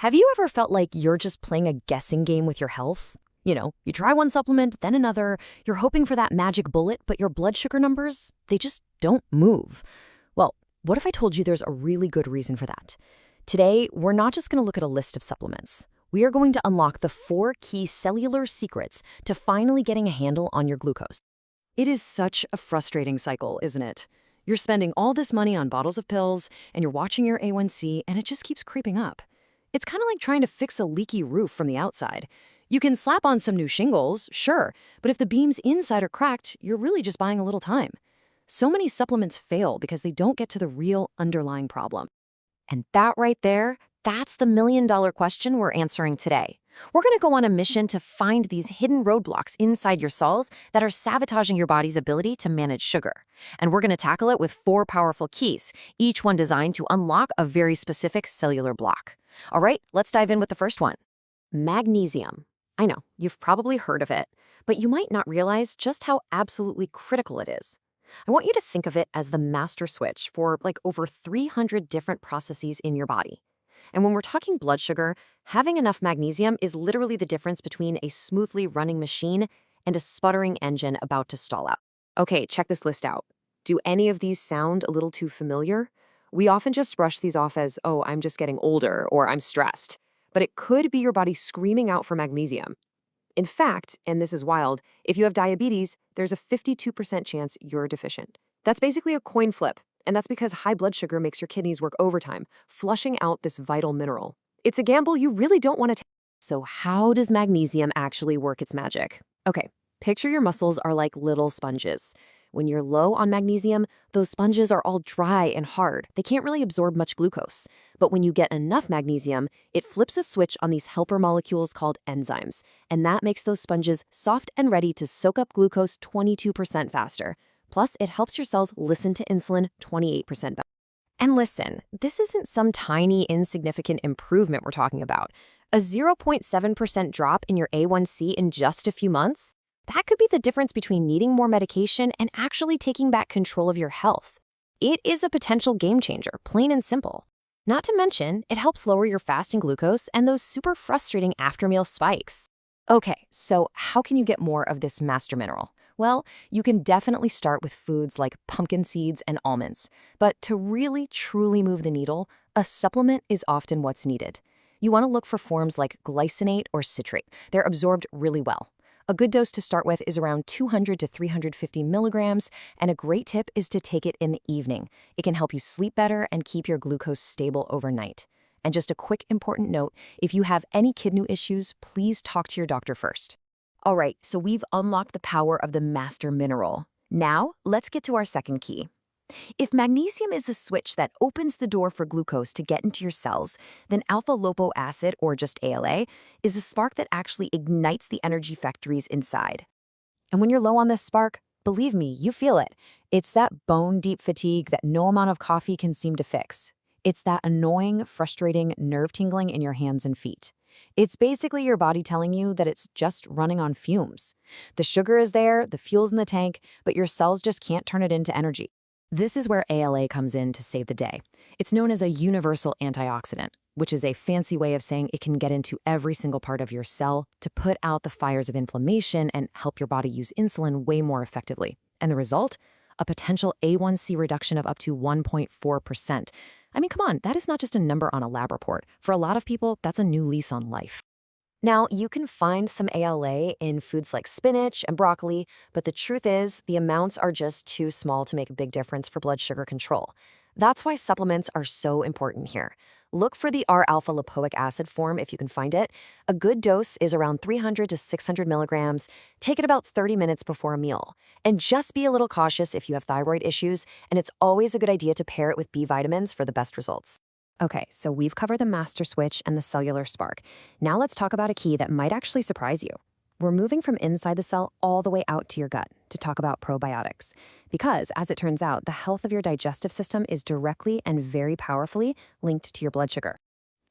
Have you ever felt like you're just playing a guessing game with your health? You try one supplement, then another, you're hoping for that magic bullet, but your blood sugar numbers, they just don't move. Well, what if I told you there's a really good reason for that? Today, we're not just going to look at a list of supplements. We are going to unlock the 4 key cellular secrets to finally getting a handle on your glucose. It is such a frustrating cycle, isn't it? You're spending all this money on bottles of pills, and you're watching your A1C, and it just keeps creeping up. It's kind of like trying to fix a leaky roof from the outside. You can slap on some new shingles, sure, but if the beams inside are cracked, you're really just buying a little time. So many supplements fail because they don't get to the real underlying problem. And that right there, that's the million-dollar question we're answering today. We're going to go on a mission to find these hidden roadblocks inside your cells that are sabotaging your body's ability to manage sugar. And we're going to tackle it with 4 powerful keys, each one designed to unlock a very specific cellular block. All right, let's dive in with the first one. Magnesium. I know, you've probably heard of it, but you might not realize just how absolutely critical it is. I want you to think of it as the master switch for over 300 different processes in your body. And when we're talking blood sugar, having enough magnesium is literally the difference between a smoothly running machine and a sputtering engine about to stall out. Okay, check this list out. Do any of these sound a little too familiar? We often just brush these off as, oh, I'm just getting older or I'm stressed. But it could be your body screaming out for magnesium. In fact, and this is wild, if you have diabetes, there's a 52% chance you're deficient. That's basically a coin flip, and that's because high blood sugar makes your kidneys work overtime, flushing out this vital mineral. It's a gamble you really don't want to take. So how does magnesium actually work its magic? Okay, picture your muscles are like little sponges. When you're low on magnesium, those sponges are all dry and hard. They can't really absorb much glucose. But when you get enough magnesium, it flips a switch on these helper molecules called enzymes, and that makes those sponges soft and ready to soak up glucose 22% faster. Plus, it helps your cells listen to insulin 28% better. And listen, this isn't some tiny, insignificant improvement we're talking about. A 0.7% drop in your A1C in just a few months? That could be the difference between needing more medication and actually taking back control of your health. It is a potential game changer, plain and simple. Not to mention, it helps lower your fasting glucose and those super frustrating after-meal spikes. Okay, so how can you get more of this master mineral? Well, you can definitely start with foods like pumpkin seeds and almonds. But to really, truly move the needle, a supplement is often what's needed. You want to look for forms like glycinate or citrate. They're absorbed really well. A good dose to start with is around 200 to 350 milligrams, and a great tip is to take it in the evening. It can help you sleep better and keep your glucose stable overnight. And just a quick important note, if you have any kidney issues, please talk to your doctor first. All right, so we've unlocked the power of the master mineral. Now, let's get to our second key. If magnesium is the switch that opens the door for glucose to get into your cells, then alpha-lipoic acid, or just ALA, is the spark that actually ignites the energy factories inside. And when you're low on this spark, believe me, you feel it. It's that bone-deep fatigue that no amount of coffee can seem to fix. It's that annoying, frustrating nerve tingling in your hands and feet. It's basically your body telling you that it's just running on fumes. The sugar is there, the fuel's in the tank, but your cells just can't turn it into energy. This is where ALA comes in to save the day. It's known as a universal antioxidant, which is a fancy way of saying it can get into every single part of your cell to put out the fires of inflammation and help your body use insulin way more effectively. And the result? A potential A1C reduction of up to 1.4%. I mean, come on, that is not just a number on a lab report. For a lot of people, that's a new lease on life. Now, you can find some ALA in foods like spinach and broccoli, but the truth is the amounts are just too small to make a big difference for blood sugar control. That's why supplements are so important here. Look for the R-alpha-lipoic acid form if you can find it. A good dose is around 300 to 600 milligrams. Take it about 30 minutes before a meal. And just be a little cautious if you have thyroid issues, and it's always a good idea to pair it with B vitamins for the best results. Okay, so we've covered the master switch and the cellular spark. Now let's talk about a key that might actually surprise you. We're moving from inside the cell all the way out to your gut to talk about probiotics. Because, as it turns out, the health of your digestive system is directly and very powerfully linked to your blood sugar.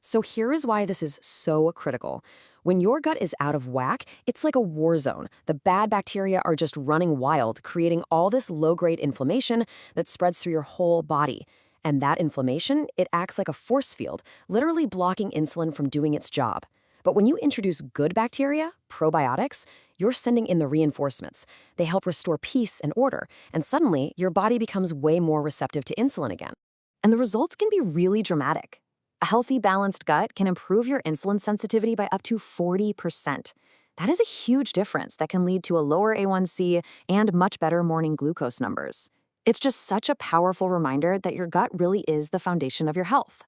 So here is why this is so critical. When your gut is out of whack, it's like a war zone. The bad bacteria are just running wild, creating all this low-grade inflammation that spreads through your whole body. And that inflammation, it acts like a force field, literally blocking insulin from doing its job. But when you introduce good bacteria, probiotics, you're sending in the reinforcements. They help restore peace and order, and suddenly your body becomes way more receptive to insulin again. And the results can be really dramatic. A healthy, balanced gut can improve your insulin sensitivity by up to 40%. That is a huge difference that can lead to a lower A1C and much better morning glucose numbers. It's just such a powerful reminder that your gut really is the foundation of your health.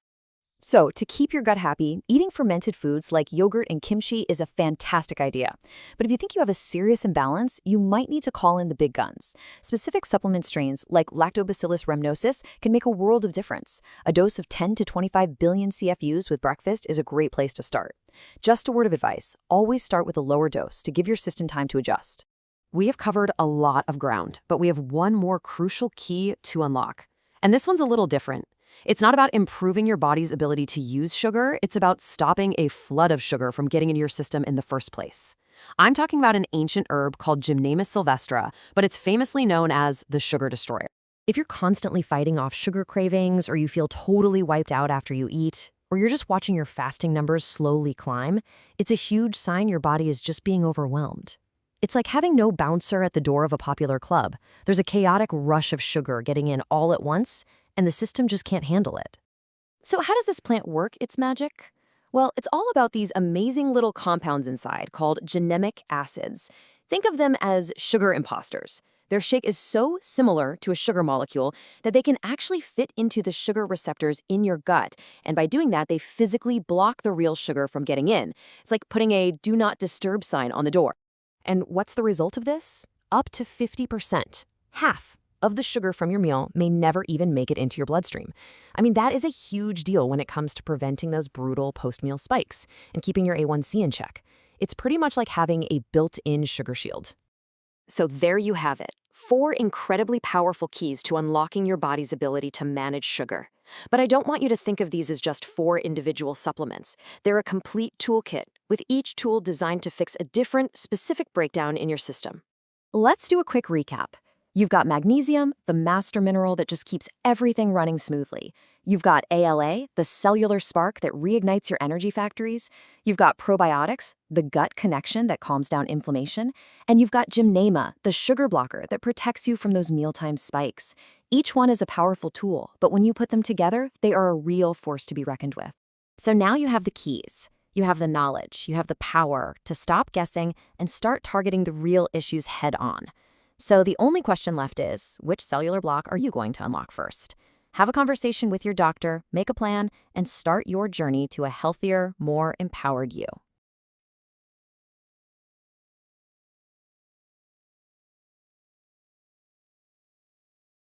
So, to keep your gut happy, eating fermented foods like yogurt and kimchi is a fantastic idea. But if you think you have a serious imbalance, you might need to call in the big guns. Specific supplement strains like Lactobacillus rhamnosus can make a world of difference. A dose of 10 to 25 billion CFUs with breakfast is a great place to start. Just a word of advice, always start with a lower dose to give your system time to adjust. We have covered a lot of ground, but we have one more crucial key to unlock. And this one's a little different. It's not about improving your body's ability to use sugar, it's about stopping a flood of sugar from getting into your system in the first place. I'm talking about an ancient herb called Gymnema sylvestra, but it's famously known as the sugar destroyer. If you're constantly fighting off sugar cravings, or you feel totally wiped out after you eat, or you're just watching your fasting numbers slowly climb, it's a huge sign your body is just being overwhelmed. It's like having no bouncer at the door of a popular club. There's a chaotic rush of sugar getting in all at once, and the system just can't handle it. So how does this plant work its magic? Well, it's all about these amazing little compounds inside called gynemic acids. Think of them as sugar imposters. Their shape is so similar to a sugar molecule that they can actually fit into the sugar receptors in your gut, and by doing that, they physically block the real sugar from getting in. It's like putting a do not disturb sign on the door. And what's the result of this? Up to 50%. Half of the sugar from your meal may never even make it into your bloodstream. I mean, that is a huge deal when it comes to preventing those brutal post-meal spikes and keeping your A1C in check. It's pretty much like having a built-in sugar shield. So there you have it. 4 incredibly powerful keys to unlocking your body's ability to manage sugar. But I don't want you to think of these as just 4 individual supplements. They're a complete toolkit, with each tool designed to fix a different, specific breakdown in your system. Let's do a quick recap. You've got magnesium, the master mineral that just keeps everything running smoothly. You've got ALA, the cellular spark that reignites your energy factories. You've got probiotics, the gut connection that calms down inflammation. And you've got Gymnema, the sugar blocker that protects you from those mealtime spikes. Each one is a powerful tool, but when you put them together, they are a real force to be reckoned with. So now you have the keys. You have the knowledge, you have the power to stop guessing and start targeting the real issues head on. So the only question left is, which cellular block are you going to unlock first? Have a conversation with your doctor, make a plan, and start your journey to a healthier, more empowered you.